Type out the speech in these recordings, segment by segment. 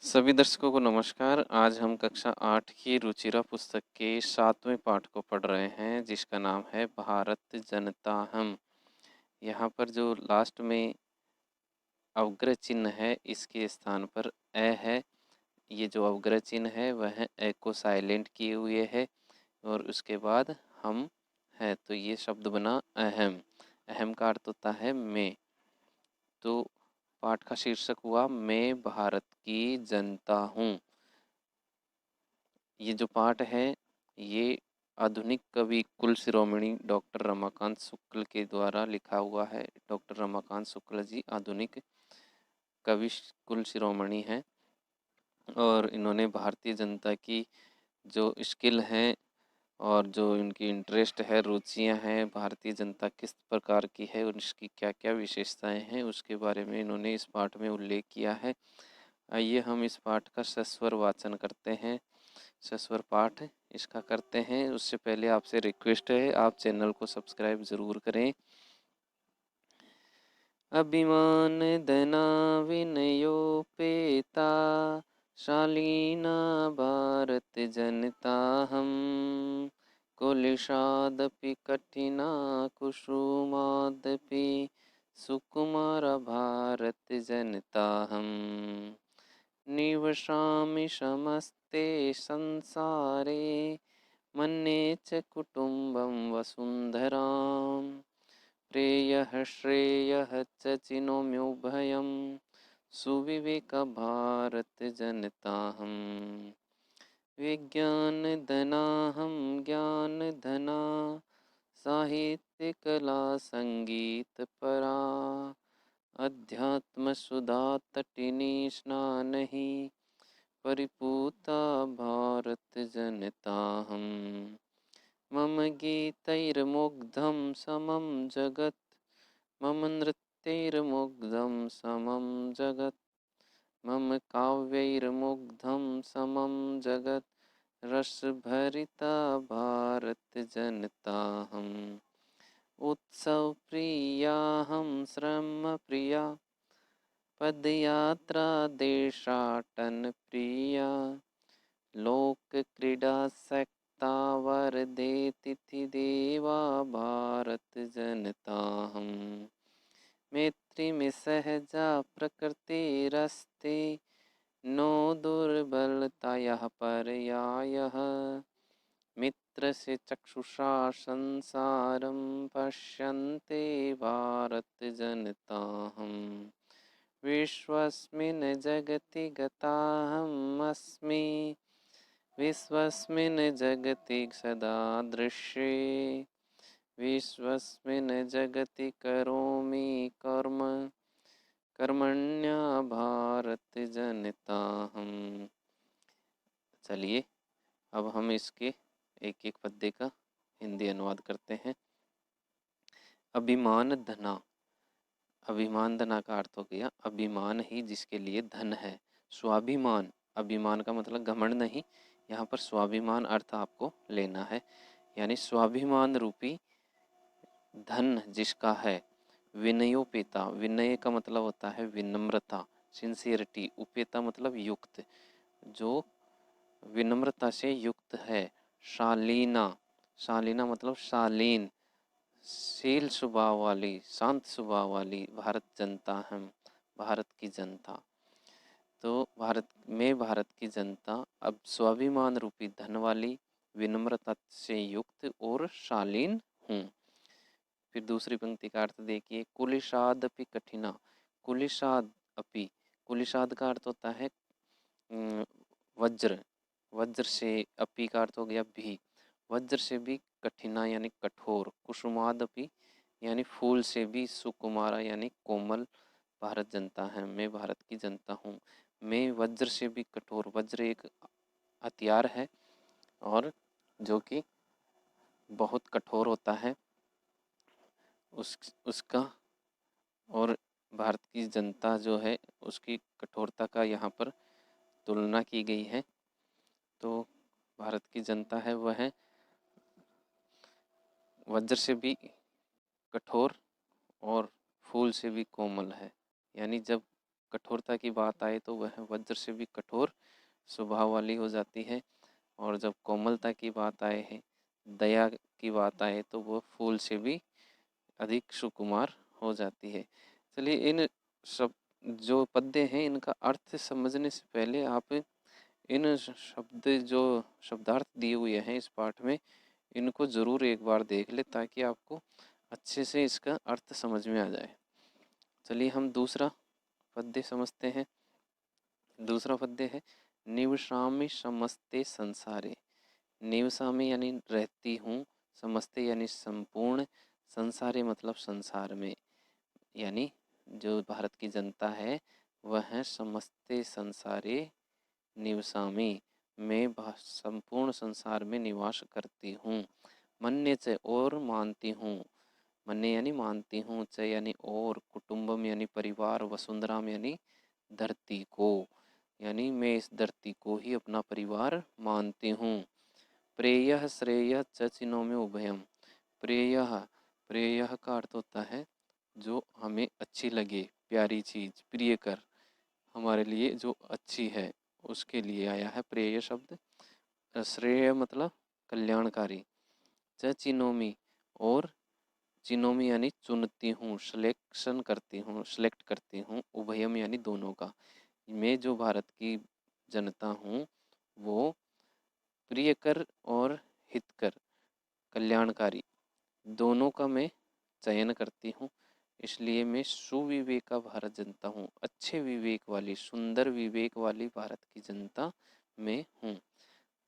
सभी दर्शकों को नमस्कार। आज हम कक्षा 8 की रुचिरा पुस्तक के 7वें पाठ को पढ़ रहे हैं, जिसका नाम है भारत जनता हम। यहाँ पर जो लास्ट में अवग्रह चिन्ह है, इसके स्थान पर ए है। ये जो अवग्रह चिन्ह है वह ए को साइलेंट किए हुए है और उसके बाद हम है, तो ये शब्द बना अहम। अहम का अर्थ होता है मैं। तो पाठ का शीर्षक हुआ मैं भारत की जनता हूँ। ये जो पाठ है ये आधुनिक कवि कुल शिरोमणि डॉक्टर रमाकांत शुक्ल के द्वारा लिखा हुआ है। डॉक्टर रमाकांत शुक्ल जी आधुनिक कवि कुल शिरोमणि हैं और इन्होंने भारतीय जनता की जो स्किल हैं और जो इनकी इंटरेस्ट है, रुचियां हैं, भारतीय जनता किस प्रकार की है और इसकी क्या क्या विशेषताएं हैं, उसके बारे में इन्होंने इस पाठ में उल्लेख किया है। आइए हम इस पाठ का सस्वर वाचन करते हैं। सस्वर पाठ इसका करते हैं। उससे पहले आपसे रिक्वेस्ट है, आप चैनल को सब्सक्राइब जरूर करें। अभिमान धना विनयोपेता शालीना भारत जनता हम कुलिशादपि कठिना कुसुमादपि सुकुमार भारत जनता हम निवसामि समस्ते संसारे मन्ये च कुटुम्बं वसुन्धरां प्रेयः श्रेयः च चिनोम्युभयं सुविवेक भारत जनताहं विज्ञान धनाहं ज्ञान धना साहित्य कला संगीत परा अध्यात्म सुधा तटिनी स्नानहि परिपूता भारत जनता हम मम गीतैर्मुग्धं समं जगत् मम नृत्यैर्मुग्धं समं जगत् मम काव्यैर्मुग्धं समं जगत् रसभरिता भारत जनता हम उत्सव प्रियाहं श्रम प्रिया पदयात्रा देशाटन प्रिया लोक क्रीडा सक्ता वरदे तिथि देवा भारत जनता हम मैत्री में सहजा प्रकृति रस्ते नो दुर्बलता यह पर्यायः मित्र से चक्षुषा संसारं पश्यन्ते भारत जनता हम विश्वस्मिन् जगति गताहम् अस्मि विश्वस्मिन् जगति सदा दृश्ये विश्वस्मिन् जगति करोमि कर्म कर्मण्या भारत जनता हम। चलिए अब हम इसके एक एक पद्य का हिंदी अनुवाद करते हैं। अभिमान धना। अभिमान धना का अर्थ हो गया अभिमान ही जिसके लिए धन है। स्वाभिमान, अभिमान का मतलब घमंड नहीं, यहाँ पर स्वाभिमान अर्थ आपको लेना है, यानी स्वाभिमान रूपी धन जिसका है। विनयोपेता, विनय का मतलब होता है विनम्रता, सिंसियरिटी। उपेता मतलब युक्त, जो विनम्रता से युक्त है। शालीना, शालीना मतलब शालीन, शील स्वभाव वाली, शांत स्वभाव वाली भारत जनता हम, भारत की जनता। तो भारत की जनता अब स्वाभिमान रूपी धन वाली, विनम्रता से युक्त और शालीन हूँ। फिर दूसरी पंक्ति का अर्थ देखिए, कुलिशाद अपि कठिना। कुलिशाद अपि, कुलिशाद का अर्थ होता है वज्र, वज्र से, अपि का अर्थ हो गया भी, वज्र से भी कठिना यानी कठोर। कुसुमाद अपि यानी फूल से भी, सुकुमारा यानी कोमल भारत जनता है, मैं भारत की जनता हूँ। मैं वज्र से भी कठोर, वज्र एक हथियार है और जो कि बहुत कठोर होता है उसका, और भारत की जनता जो है उसकी कठोरता का यहाँ पर तुलना की गई है। तो भारत की जनता है वह वज्र से भी कठोर और फूल से भी कोमल है, यानी जब कठोरता की बात आए तो वह वज्र से भी कठोर स्वभाव वाली हो जाती है, और जब कोमलता की बात आए है, दया की बात आए तो वो फूल से भी अधिक सुकुमार हो जाती है। चलिए इन सब जो पद्य हैं इनका अर्थ समझने से पहले आप इन शब्द जो शब्दार्थ दिए हुए हैं इस पाठ में, इनको ज़रूर एक बार देख ले ताकि आपको अच्छे से इसका अर्थ समझ में आ जाए। चलिए हम दूसरा पद्य समझते हैं। दूसरा पद्य है निवसामि समस्ते संसारे। निवसामि यानी रहती हूँ, समस्ते यानी संपूर्ण, संसारे मतलब संसार में, यानी जो भारत की जनता है वह समस्ते संसारे निवसामि, मैं संपूर्ण संसार में निवास करती हूँ। मन्य च और मानती हूँ, मन्य यानी मानती हूँ, च यानी और, कुटुंबम यानी परिवार, वसुंधराम यानी धरती को, यानी मैं इस धरती को ही अपना परिवार मानती हूँ। प्रेयः श्रेयः च चिनोमि उभयम। प्रेयः, प्रेयः का अर्थ होता है जो हमें अच्छी लगे, प्यारी चीज, प्रिय कर, हमारे लिए जो अच्छी है उसके लिए आया है प्रेय शब्द। श्रेय मतलब कल्याणकारी। च चिनोमी, और चिनोमी यानी चुनती हूँ, सिलेक्शन करती हूँ, सिलेक्ट करती हूँ। उभयम यानी दोनों का, मैं जो भारत की जनता हूँ वो प्रियकर और हितकर, कल्याणकारी, दोनों का मैं चयन करती हूँ। इसलिए मैं सुविवेका भारत जनता हूँ, अच्छे विवेक वाली, सुंदर विवेक वाली भारत की जनता में हूँ।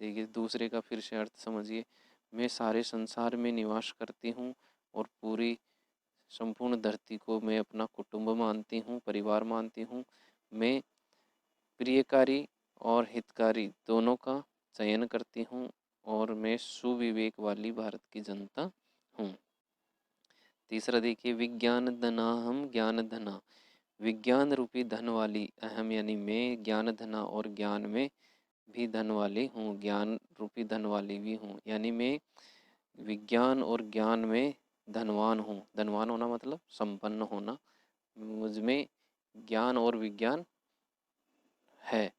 देखिए दूसरे का फिर से अर्थ समझिए। मैं सारे संसार में निवास करती हूँ और पूरी संपूर्ण धरती को मैं अपना कुटुंब मानती हूँ, परिवार मानती हूँ। मैं प्रियकारी और हितकारी दोनों का चयन करती हूँ और मैं सुविवेक वाली भारत की जनता हूँ। तीसरा देखिए विज्ञान धना हम ज्ञान धना। विज्ञान रूपी धन वाली, अहम यानी मैं, ज्ञान धना और ज्ञान में भी धन वाली हूँ, ज्ञान रूपी धन वाली भी हूँ, यानी मैं विज्ञान और ज्ञान में धनवान हूँ। धनवान होना मतलब संपन्न होना, मुझमें ज्ञान और विज्ञान है।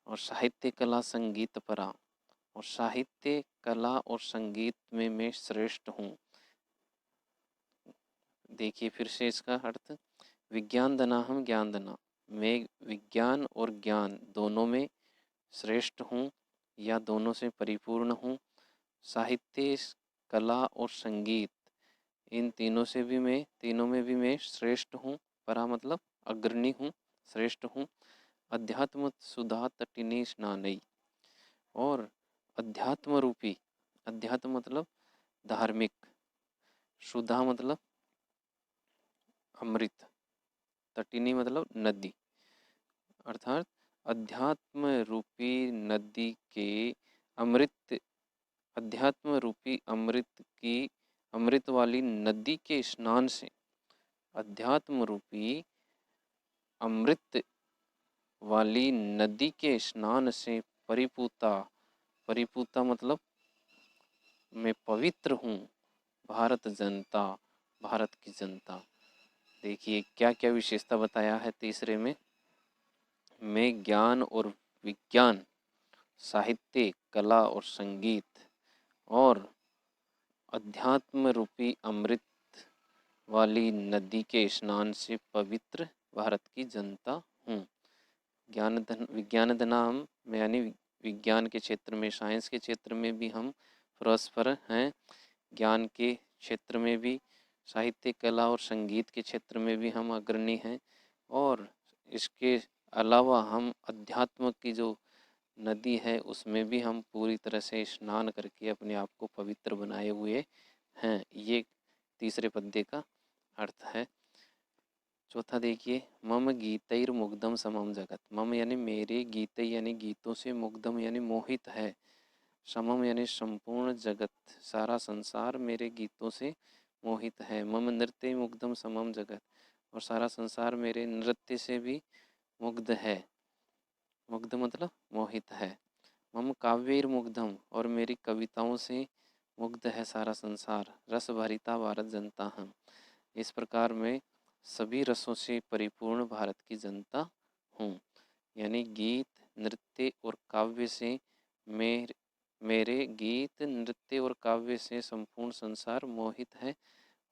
और साहित्य कला संगीत परा, और साहित्य कला और संगीत में मैं श्रेष्ठ हूँ। देखिए फिर से इसका अर्थ, विज्ञान धना हम ज्ञान धना, मैं विज्ञान और ज्ञान दोनों में श्रेष्ठ हूँ या दोनों से परिपूर्ण हूँ। साहित्य, कला और संगीत, इन तीनों में भी मैं श्रेष्ठ हूँ। परा मतलब अग्रणी हूँ, श्रेष्ठ हूँ। अध्यात्म सुधा तटिनी स्नानई, और अध्यात्म रूपी, अध्यात्म मतलब धार्मिक, सुधा मतलब अमृत, तटिनी मतलब नदी, अर्थात अध्यात्म रूपी नदी के अमृत, अध्यात्म रूपी अमृत की, अमृत वाली नदी के स्नान से, अध्यात्म रूपी अमृत वाली नदी के स्नान से परिपूता, परिपूता मतलब मैं पवित्र हूँ, भारत जनता, भारत की जनता। देखिए क्या क्या विशेषता बताया है तीसरे में। मैं ज्ञान और विज्ञान, साहित्य, कला और संगीत और अध्यात्म रूपी अमृत वाली नदी के स्नान से पवित्र भारत की जनता हूँ। ज्ञान धन, विज्ञान धनाम में यानी विज्ञान के क्षेत्र में, साइंस के क्षेत्र में भी हम परस्पर हैं, ज्ञान के क्षेत्र में भी, साहित्य, कला और संगीत के क्षेत्र में भी हम अग्रणी हैं, और इसके अलावा हम अध्यात्म की जो नदी है उसमें भी हम पूरी तरह से स्नान करके अपने आप को पवित्र बनाए हुए हैं। ये तीसरे पद्य का अर्थ है। चौथा देखिए, मम गीतैर मुग्धम समम जगत। मम यानी मेरे, गीत यानी गीतों से, मुग्धम यानी मोहित है, समम यानी संपूर्ण जगत, सारा संसार मेरे गीतों से मोहित है। मम नृत्य मुग्धम समम जगत, और सारा संसार मेरे नृत्य से भी मुग्ध है, मुग्ध मतलब मोहित है। मम काव्यैर मुग्धम, और मेरी कविताओं से मुग्ध है सारा संसार। रस भरिता भारत जनता हम, इस प्रकार मैं सभी रसों से परिपूर्ण भारत की जनता हूँ। यानी गीत, नृत्य और काव्य से मेरे मेरे गीत, नृत्य और काव्य से संपूर्ण संसार मोहित है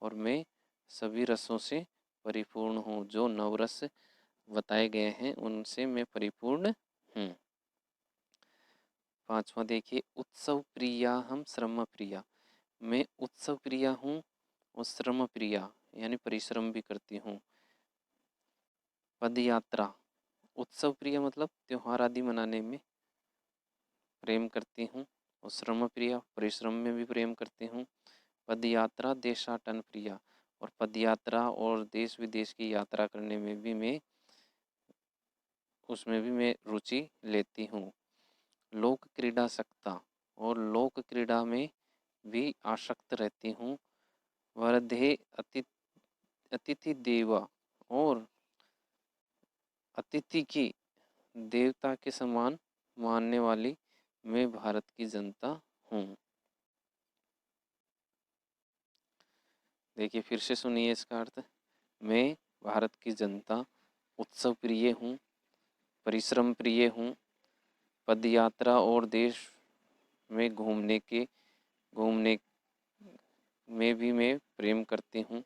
और मैं सभी रसों से परिपूर्ण हूँ। जो नवरस बताए गए हैं उनसे मैं परिपूर्ण हूँ। पांचवा देखिए, उत्सव प्रिया हम श्रम प्रिया। मैं उत्सव प्रिया हूँ और श्रम प्रिया यानी परिश्रम भी करती हूँ। पद यात्रा, उत्सव प्रिय मतलब त्योहार आदि मनाने में प्रेम करती हूँ और श्रम प्रिय परिश्रम में भी प्रेम करती हूँ। पद यात्रा देशाटन प्रिया, और पद यात्रा और देश विदेश की यात्रा करने में भी मैं रुचि लेती हूँ। लोक क्रीडा सकता, और लोक क्रीड़ा में भी आसक्त रहती हूँ। वरदे अतिथि देवा, और अतिथि की देवता के समान मानने वाली मैं भारत की जनता हूँ। देखिए फिर से सुनिए इसका अर्थ। मैं भारत की जनता उत्सव प्रिय हूँ, परिश्रम प्रिय हूँ, पद यात्रा और देश में घूमने में भी मैं प्रेम करती हूँ,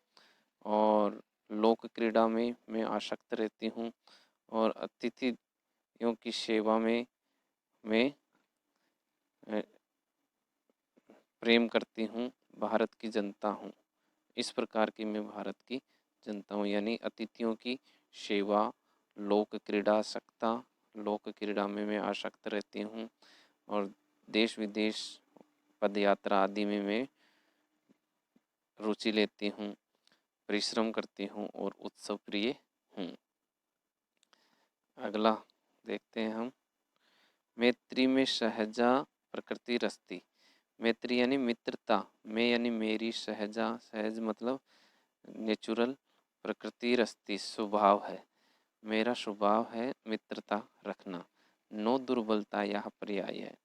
और लोक क्रीड़ा में मैं आसक्त रहती हूँ, और अतिथियों की सेवा में मैं प्रेम करती हूँ, भारत की जनता हूँ। इस प्रकार की मैं भारत की जनता हूँ। यानी अतिथियों की सेवा, लोक क्रीड़ा सकता, लोक क्रीड़ा में मैं आसक्त रहती हूँ, और देश विदेश पद यात्रा आदि में मैं रुचि लेती हूँ, परिश्रम करती हूँ और उत्सव प्रिय हूँ। अगला देखते हैं हम। मैत्री में सहजा प्रकृति रस्ती। मैत्री यानी मित्रता, मैं यानी मेरी, सहजा सहज मतलब नेचुरल, प्रकृति रस्ती स्वभाव है, मेरा स्वभाव है मित्रता रखना। नो दुर्बलता यह पर्याय है,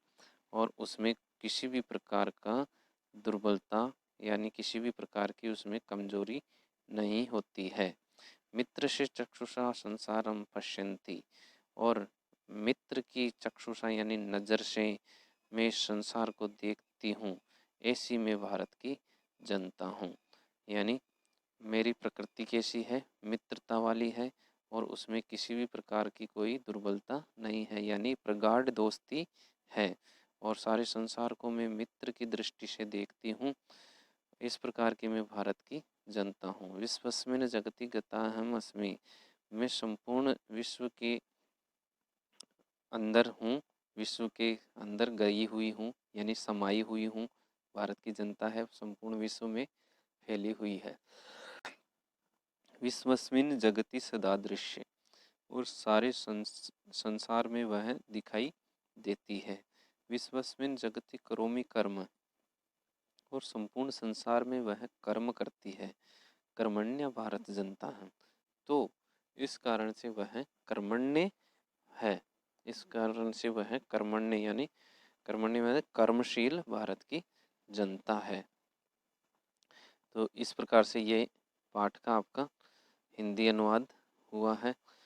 और उसमें किसी भी प्रकार का दुर्बलता यानी किसी भी प्रकार की उसमें कमजोरी नहीं होती है। मित्र से चक्षुषा संसारम पश्यन्ति, और मित्र की चक्षुषा यानी नज़र से मैं संसार को देखती हूँ, ऐसी मैं भारत की जनता हूँ। यानी मेरी प्रकृति कैसी है, मित्रता वाली है, और उसमें किसी भी प्रकार की कोई दुर्बलता नहीं है, यानी प्रगाढ़ दोस्ती है, और सारे संसार को मैं मित्र की दृष्टि से देखती हूँ। इस प्रकार की मैं भारत की जनता हूँ। विश्वस्मिन् जगति गताहम् अस्मि, मैं संपूर्ण विश्व के अंदर हूँ, विश्व के अंदर गई हुई हूँ यानी समाई हुई हूँ। भारत की जनता है, संपूर्ण विश्व में फैली हुई है। विश्वस्मिन् जगति सदा दृश्य, और सारे संसार में वह दिखाई देती है। विश्वस्मिन् जगति करोमि कर्म, और संपूर्ण संसार में वह कर्म करती है। कर्मण्य भारत जनता है, तो इस कारण से वह कर्मण्य है। इस कारण से वह कर्मण्य यानी कर्मण्य में कर्मशील भारत की जनता है। तो इस प्रकार से ये पाठ का आपका हिंदी अनुवाद हुआ है।